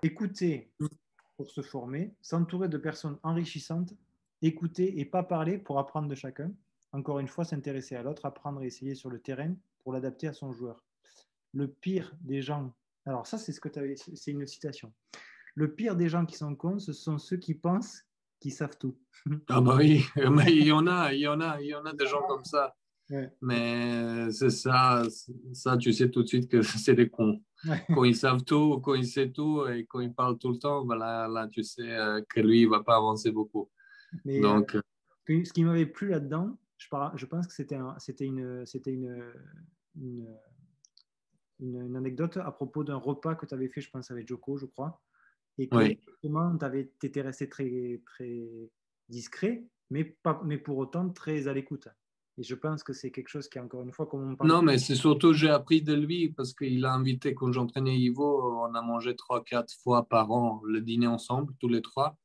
écouter pour se former, s'entourer de personnes enrichissantes, écouter et pas parler pour apprendre de chacun. Encore une fois, s'intéresser à l'autre, apprendre et essayer sur le terrain pour l'adapter à son joueur. Le pire des gens, alors ça c'est ce que tu avais, c'est une citation. Le pire des gens qui sont cons, ce sont ceux qui pensent qu'ils savent tout. Ah bah oui, mais il y en a des gens comme ça. Ouais. Mais c'est ça, tu sais tout de suite que c'est des cons. Quand ils savent tout, quand ils savent tout et quand ils parlent tout le temps, ben là, tu sais que lui, il va pas avancer beaucoup. Mais Donc, ce qui m'avait plu là-dedans, je pense que une, une anecdote à propos d'un repas que tu avais fait, je pense, avec Joko, je crois, et que oui. justement, tu étais resté très, très discret, mais pour autant très à l'écoute. Et je pense que c'est quelque chose qui, encore une fois, comme on parle. Non, mais c'est surtout, j'ai appris de lui parce qu'il a invité, quand j'entraînais Ivo, on a mangé 3, 4 fois par an le dîner ensemble, tous les trois.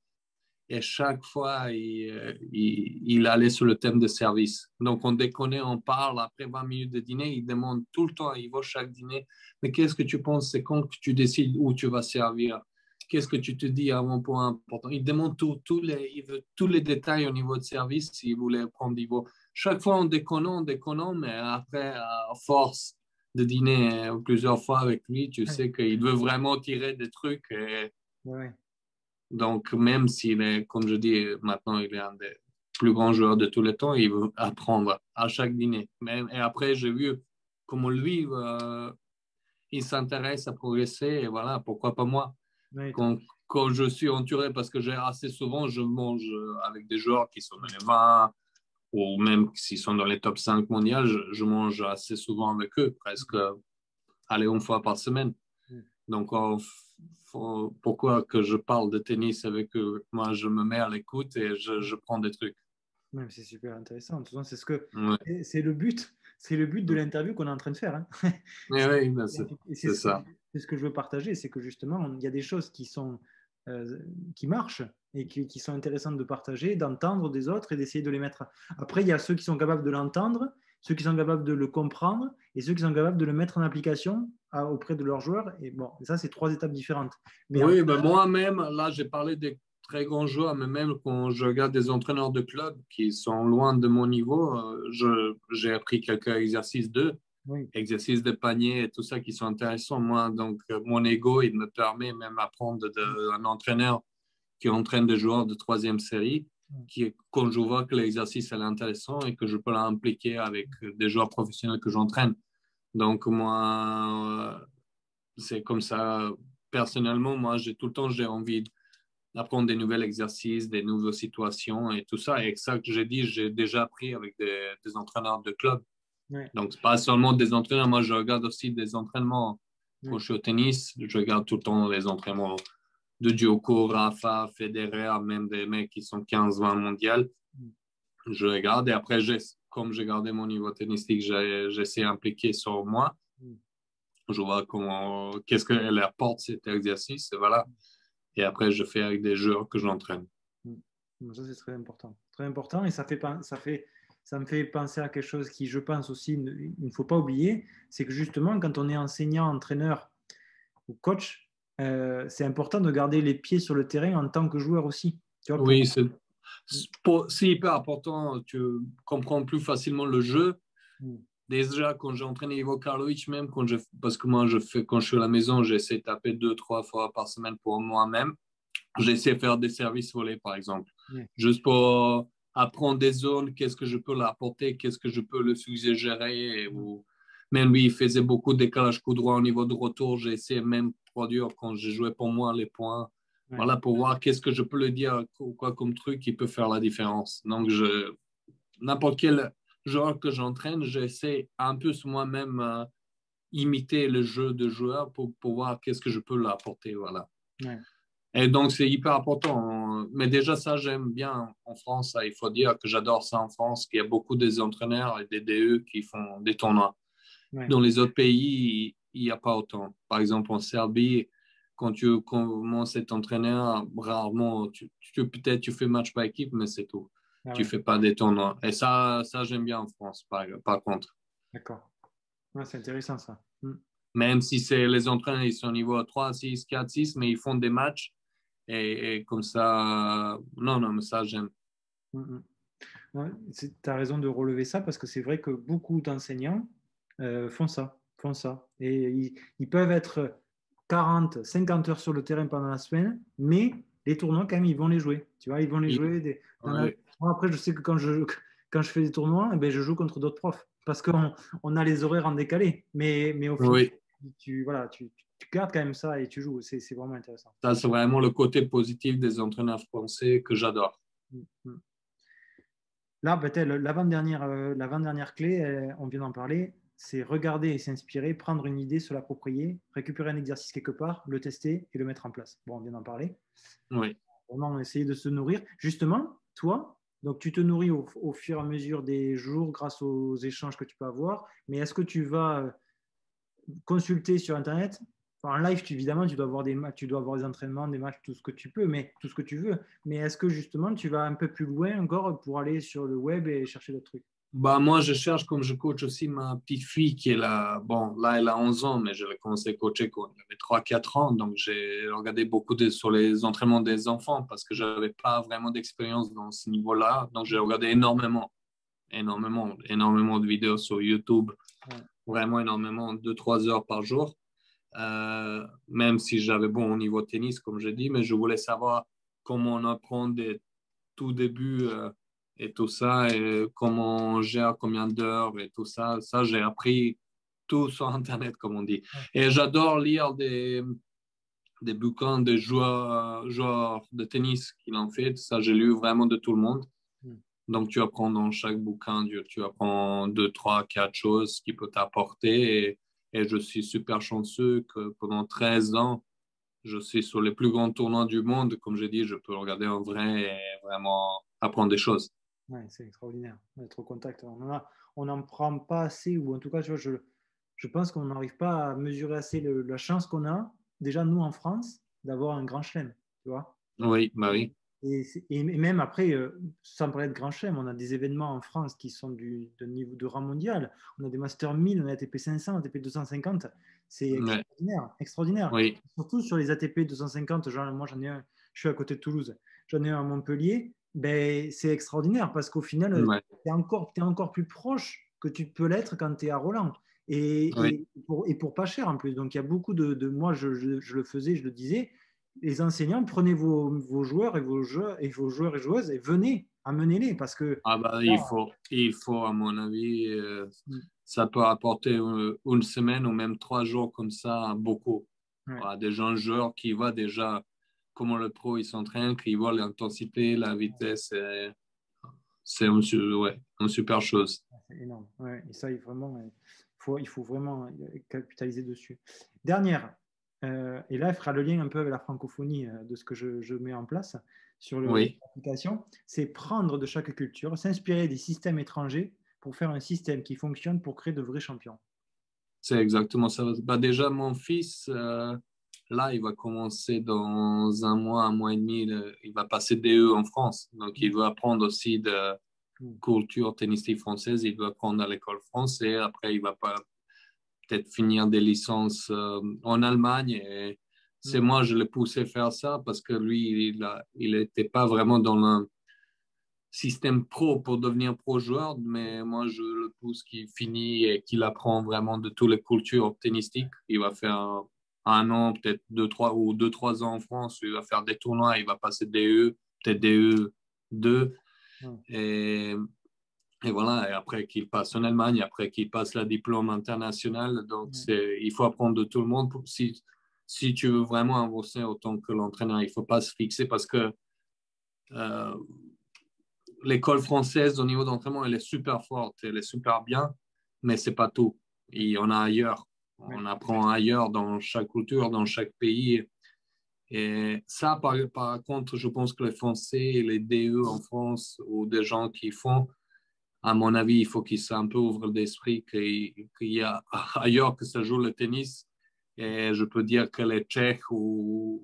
Et chaque fois, il allait sur le thème de service. Donc, on déconne, on parle. Après 20 minutes de dîner, il demande tout le temps, il va chaque dîner. Mais qu'est-ce que tu penses? C'est quand que tu décides où tu vas servir? Qu'est-ce que tu te dis à un point important? Il demande il veut tous les détails au niveau de service s'il voulait prendre niveau. Chaque fois, on déconne, mais après, à force de dîner plusieurs fois avec lui, tu Ouais, sais qu'il veut vraiment tirer des trucs. Et ouais, donc, même s'il est, comme je dis, maintenant, il est un des plus grands joueurs de tous les temps, il veut apprendre à chaque dîner. Et après, j'ai vu comment lui, il s'intéresse à progresser, et voilà, pourquoi pas moi. ouais, Quand je suis entouré, parce que j'ai assez souvent, je mange avec des joueurs qui sont dans les 20, ou même s'ils sont dans les top 5 mondiaux, je mange assez souvent avec eux, presque, allez, une fois par semaine. Donc, pourquoi que je parle de tennis avec eux? Moi, je me mets à l'écoute et je prends des trucs. ouais, c'est super intéressant. De toute façon, Ouais. c'est le but de l'interview qu'on est en train de faire, hein. Mais oui, ben Et c'est ça. c'est ce que je veux partager, c'est que justement, il y a des choses qui marchent et qui sont intéressantes de partager, d'entendre des autres et d'essayer de les mettre. Après, il y a ceux qui sont capables de l'entendre, ceux qui sont capables de le comprendre et ceux qui sont capables de le mettre en application auprès de leurs joueurs. Et bon, ça, c'est trois étapes différentes. Mais Oui, ben moi-même, là, j'ai parlé des très grands joueurs, mais même quand je regarde des entraîneurs de club qui sont loin de mon niveau, j'ai appris quelques exercices d'eux, oui, exercices de panier et tout ça qui sont intéressants. Moi, donc, mon ego, il me permet même d'apprendre d'un entraîneur qui entraîne des joueurs de troisième série, quand je vois que l'exercice est intéressant et que je peux l'impliquer avec des joueurs professionnels que j'entraîne. Donc, moi, c'est comme ça. Personnellement, moi, j'ai tout le temps, j'ai envie d'apprendre des nouveaux exercices, des nouvelles situations et tout ça. Et ça que j'ai dit, j'ai déjà appris avec des entraîneurs de club. oui, Donc, c'est pas seulement des entraîneurs. Moi, je regarde aussi des entraînements. Quand oui. je suis au tennis, je regarde tout le temps les entraînements de Djoko, Rafa, Federer, même des mecs qui sont 15-20 mondiales. Je regarde et après, comme j'ai gardé mon niveau tennistique, j'essaie d'impliquer sur moi. Je vois qu'est-ce qu'elle apporte cet exercice, et voilà. Et après, je fais avec des joueurs que j'entraîne. Ça, c'est très important. Très important et ça me fait penser à quelque chose qui, je pense aussi, il ne faut pas oublier, c'est que justement, quand on est enseignant, entraîneur ou coach, c'est important de garder les pieds sur le terrain en tant que joueur aussi. Tu vois, Oui, c'est hyper important. Tu comprends plus facilement le jeu. Déjà, quand j'ai entraîné Ivo Karlovic, même parce que moi, quand je suis à la maison, j'essaie de taper 2, 3 fois par semaine pour moi-même. J'essaie de faire des services volés, par exemple, Ouais. juste pour apprendre des zones, qu'est-ce que je peux l'apporter, qu'est-ce que je peux le suggérer. Même lui, il faisait beaucoup de décalage coup droit au niveau de retour. J'ai essayé même de produire quand je jouais pour moi les points. Ouais. Voilà, pour voir qu'est-ce que je peux le dire, quoi comme truc qui peut faire la différence. Donc, n'importe quel joueur que j'entraîne, j'essaie un peu moi-même imiter le jeu de joueur pour voir qu'est-ce que je peux l'apporter. Voilà. Ouais. Et donc, c'est hyper important. Mais déjà, ça, j'aime bien en France. Ça, il faut dire que j'adore ça en France, qu'il y a beaucoup des entraîneurs et des DE qui font des tournois. Ouais. Dans les autres pays, il n'y a pas autant. Par exemple, en Serbie, quand tu commences à être entraîneur, rarement, peut-être tu fais match par équipe, mais c'est tout. Ah Tu ouais. fais pas des tournois. Et ça j'aime bien en France, par contre. D'accord. Ouais, c'est intéressant ça. Même si les entraîneurs, ils sont au niveau 3, 6, 4, 6, mais ils font des matchs. Et comme ça, non, mais ça, j'aime. Ouais, tu as raison de relever ça parce que c'est vrai que beaucoup d'enseignants font ça, font ça. Et ils peuvent être 40, 50 heures sur le terrain pendant la semaine, mais les tournois, quand même, ils vont les jouer. Tu vois, ils vont les jouer. Ouais. Moi, après, je sais que quand je fais des tournois, eh ben, je joue contre d'autres profs parce qu'on a les horaires en décalé. Mais au final, Oui, voilà, tu gardes quand même ça et tu joues. C'est vraiment intéressant. ça, c'est vraiment le côté positif des entraîneurs français que j'adore. Mm, mm. Là, peut-être l'avant-dernière clé, on vient d'en parler, c'est regarder et s'inspirer, prendre une idée, se l'approprier, récupérer un exercice quelque part, le tester et le mettre en place. Bon, on vient d'en parler. Oui. Vraiment essayer de se nourrir. Justement, toi, donc tu te nourris au fur et à mesure des jours grâce aux échanges que tu peux avoir, mais est-ce que tu vas consulter sur Internet. Enfin, en live, évidemment, tu dois avoir tu dois avoir des entraînements, des matchs, tout ce que tu peux, mais tout ce que tu veux. Mais est-ce que justement, tu vas un peu plus loin encore pour aller sur le web et chercher d'autres trucs? Bah, moi, je cherche, comme je coach aussi ma petite fille qui est là, bon, là, elle a 11 ans, mais je l'ai commencé à coacher quand elle avait 3, 4 ans. Donc, j'ai regardé beaucoup sur les entraînements des enfants parce que je n'avais pas vraiment d'expérience dans ce niveau-là. Donc, j'ai regardé énormément de vidéos sur YouTube, Ouais. vraiment énormément, 2, 3 heures par jour. Même si j'avais bon au niveau tennis, comme je dis, mais je voulais savoir comment on apprend des tout début et tout ça, et comment on gère combien d'heures et tout ça. Ça, j'ai appris tout sur Internet, comme on dit. Et j'adore lire des bouquins de joueurs de tennis qui l'ont fait. Ça, j'ai lu vraiment de tout le monde. Mm. Donc, tu apprends dans chaque bouquin, tu apprends 2, 3, 4 choses qui peuvent t'apporter. Et je suis super chanceux que pendant 13 ans, je suis sur les plus grands tournois du monde. Comme j'ai dit, je peux regarder en vrai et vraiment apprendre des choses. Ouais, c'est extraordinaire d'être au contact. On n'en prend pas assez, ou en tout cas, tu vois, je pense qu'on n'arrive pas à mesurer assez la chance qu'on a, déjà nous en France, d'avoir un grand chelem, tu vois. Oui, bah oui. Et même après, sans parler de grand chelem, on a des événements en France qui sont de niveau de rang mondial. On a des Master 1000, on a ATP 500, ATP 250. C'est Ouais, extraordinaire, extraordinaire. oui, Surtout sur les ATP 250, genre, moi j'en ai un, je suis à côté de Toulouse, j'en ai un à Montpellier. Ben, c'est extraordinaire parce qu'au final, ouais, tu es encore plus proche que tu peux l'être quand tu es à Roland. oui. Et pour pas cher en plus. Donc il y a beaucoup moi, je le faisais, je le disais, les enseignants, prenez vos joueurs et vos joueurs et joueuses et venez, amenez-les parce que Ah bah, là, il faut, à mon avis, ça peut apporter une semaine ou même 3 jours comme ça, beaucoup. ouais, Voilà, des jeunes joueurs qui voient déjà comment le pro il s'entraîne, qui voient l'intensité, la vitesse. C'est ouais, une super chose. c'est énorme. Ouais, et ça, il faut vraiment capitaliser dessus. Dernière, et là, elle fera le lien un peu avec la francophonie de ce que je mets en place sur Oui, l'application, c'est prendre de chaque culture, s'inspirer des systèmes étrangers pour faire un système qui fonctionne pour créer de vrais champions. c'est exactement ça. Bah, déjà, mon fils, là, il va commencer dans un mois et demi, il va passer DE en France. Donc, il va apprendre aussi de Mm. culture tennistique française. Il va apprendre à l'école française. Après, il va pas peut-être finir des licences en Allemagne. Et c'est Mm. moi, je l'ai poussé à faire ça parce que lui, il était pas vraiment dans le système pro pour devenir pro joueur, mais moi, je le pousse qu'il finit et qu'il apprend vraiment de toutes les cultures tennistiques. Il va faire un an, peut-être 2, 3 ans en France. Il va faire des tournois, il va passer DE, peut-être DE2. Mm. Et, et voilà, et après qu'il passe en Allemagne, après qu'il passe la diplôme international. Donc, Mm. il faut apprendre de tout le monde. Si tu veux vraiment avancer autant que l'entraîneur, il ne faut pas se fixer parce que euh, l'école française au niveau d'entraînement, elle est super forte, elle est super bien, mais c'est pas tout. Il y en a ailleurs. Ouais. On apprend ailleurs dans chaque culture, dans chaque pays. Et ça, par contre, je pense que les Français, les DE en France ou des gens qui font, à mon avis, il faut qu'ils soient un peu ouvrent d'esprit, qu'il y a ailleurs que ça joue le tennis. Et je peux dire que les Tchèques ou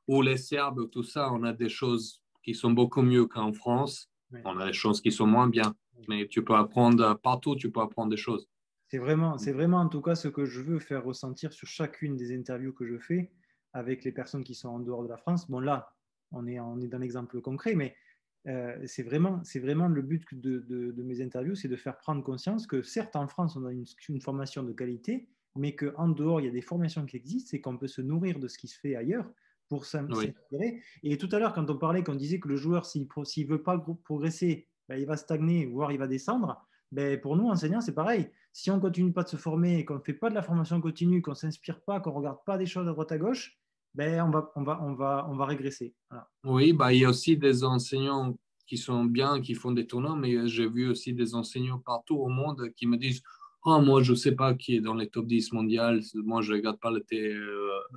les Serbes, tout ça, on a des choses qui sont beaucoup mieux qu'en France. Ouais. On a des choses qui sont moins bien. Mais tu peux apprendre partout, tu peux apprendre des choses. C'est vraiment en tout cas ce que je veux faire ressentir sur chacune des interviews que je fais avec les personnes qui sont en dehors de la France. Bon, là, on est dans l'exemple concret, mais c'est vraiment le but de mes interviews, c'est de faire prendre conscience que certes, en France, on a une formation de qualité, mais qu'en dehors, il y a des formations qui existent et qu'on peut se nourrir de ce qui se fait ailleurs pour Oui, s'inspirer. Et tout à l'heure, quand on parlait, qu'on disait que le joueur, s'il ne veut pas progresser, ben, il va stagner, voire il va descendre. Ben, pour nous, enseignants, c'est pareil. Si on ne continue pas de se former et qu'on ne fait pas de la formation continue, qu'on ne s'inspire pas, qu'on ne regarde pas des choses à droite à gauche, ben, on va régresser. Voilà. oui, bah, il y a aussi des enseignants qui sont bien, qui font des tournois, mais j'ai vu aussi des enseignants partout au monde qui me disent, oh, moi, je ne sais pas qui est dans les top 10 mondial, moi, je ne regarde pas le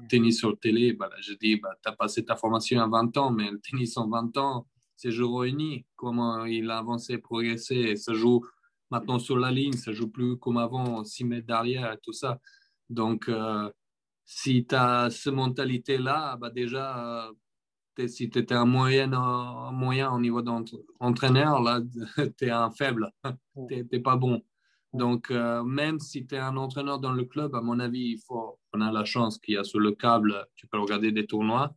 tennis sur télé. Bah, là, je dis, bah, tu as passé ta formation à 20 ans, mais le tennis en 20 ans, c'est jour et nuit. Comment il a avancé, progressé, et ça joue maintenant sur la ligne, ça joue plus comme avant, 6 mètres derrière et tout ça. Donc, si tu as cette mentalité-là, bah déjà, si tu étais un moyen au niveau d'entraîneur, là, tu es un faible, tu n'es pas bon. Donc, même si tu es un entraîneur dans le club, à mon avis, on a la chance qu'il y a sur le câble, tu peux regarder des tournois.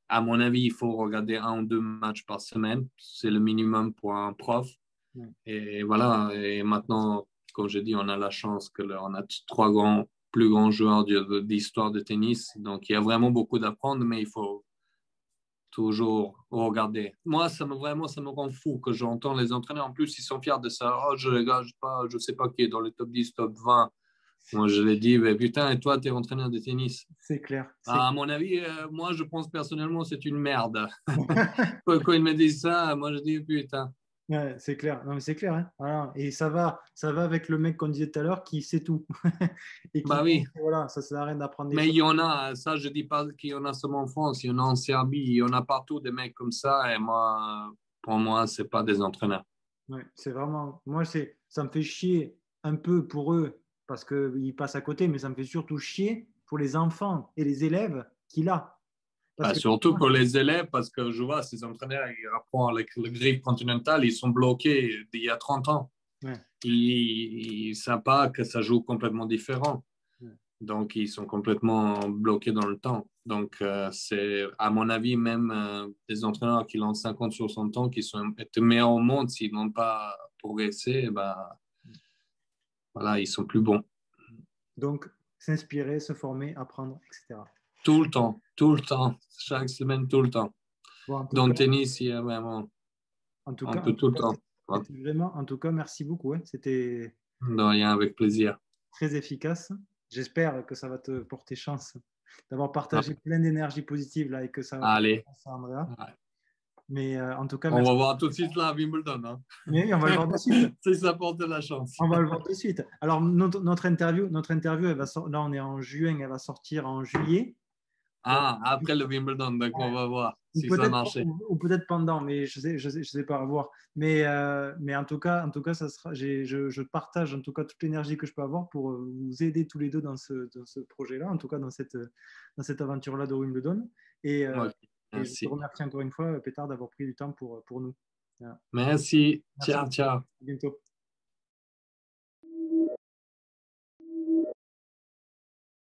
À mon avis, il faut regarder 1 ou 2 matchs par semaine. C'est le minimum pour un prof. Et voilà. Et maintenant, comme je dis, on a la chance qu'on a plus grands joueurs d'histoire de tennis. Donc, il y a vraiment beaucoup d'apprendre, mais il faut toujours regarder. Moi, vraiment, ça me rend fou que j'entends les entraîneurs. En plus, ils sont fiers de ça. Oh, je regarde pas, je sais pas qui est dans le top 10, top 20. Moi, je l'ai dit, mais putain, et toi, tu es entraîneur de tennis. C'est clair. À mon avis, moi, je pense personnellement, c'est une merde. Quand ils me disent ça, moi, je dis, putain. Ouais, c'est clair. Non, mais c'est clair. Hein. Voilà. Et ça va avec le mec qu'on disait tout à l'heure qui sait tout. Et qui Bah pense oui. que, voilà, ça sert à rien d'apprendre des Mais il choses. y en a, ça, je dis pas qu'il y en a seulement en France, il y en a en Serbie, il y en a partout des mecs comme ça. Et moi, pour moi, c'est pas des entraîneurs. Ouais, c'est vraiment. Moi, ça me fait chier un peu pour eux parce qu'ils passent à côté, mais ça me fait surtout chier pour les enfants et les élèves qu'il a. Parce Bah, que surtout pour les élèves, parce que je vois ces entraîneurs, ils apprennent le griffe continental, ils sont bloqués d'il y a 30 ans. ouais, Ils ne savent pas que ça joue complètement différent. ouais. Donc, ils sont complètement bloqués dans le temps. Donc, c'est, à mon avis, même des entraîneurs qui ont 50, 60 ans, qui sont les meilleurs au monde, s'ils n'ont pas progressé, bah, voilà, ils sont plus bons. Donc, s'inspirer, se former, apprendre, etc. Tout le temps, chaque semaine, tout le temps. Bon, en tout Dans cas, le tennis, il y a vraiment un peu en tout tout le cas, temps. Ouais. c'était vraiment, en tout cas, merci beaucoup. Hein. C'était De rien, avec plaisir. très efficace. J'espère que ça va te porter chance d'avoir Ouais. partagé plein d'énergie positive là et que ça va porter Allez. chance à Andrea. Ouais. Mais en tout cas, On merci. va voir tout de suite là à Wimbledon. Hein. Mais on va le voir de suite. Si ça porte de la chance. On va le voir de suite. Alors, notre interview là, on est en juin, elle va sortir en juillet. Donc, Ah, après le Wimbledon, donc on va voir si ça a marché. ou peut-être pendant, mais je sais pas à voir. Mais en tout cas, ça sera, je partage en tout cas toute l'énergie que je peux avoir pour vous aider tous les deux dans ce projet-là, en tout cas dans cette aventure-là de Wimbledon. Ok, Et je te merci. remercie encore une fois, Pétard, d'avoir pris du temps pour nous. Voilà. Merci. Merci Ciao, beaucoup. ciao. À bientôt.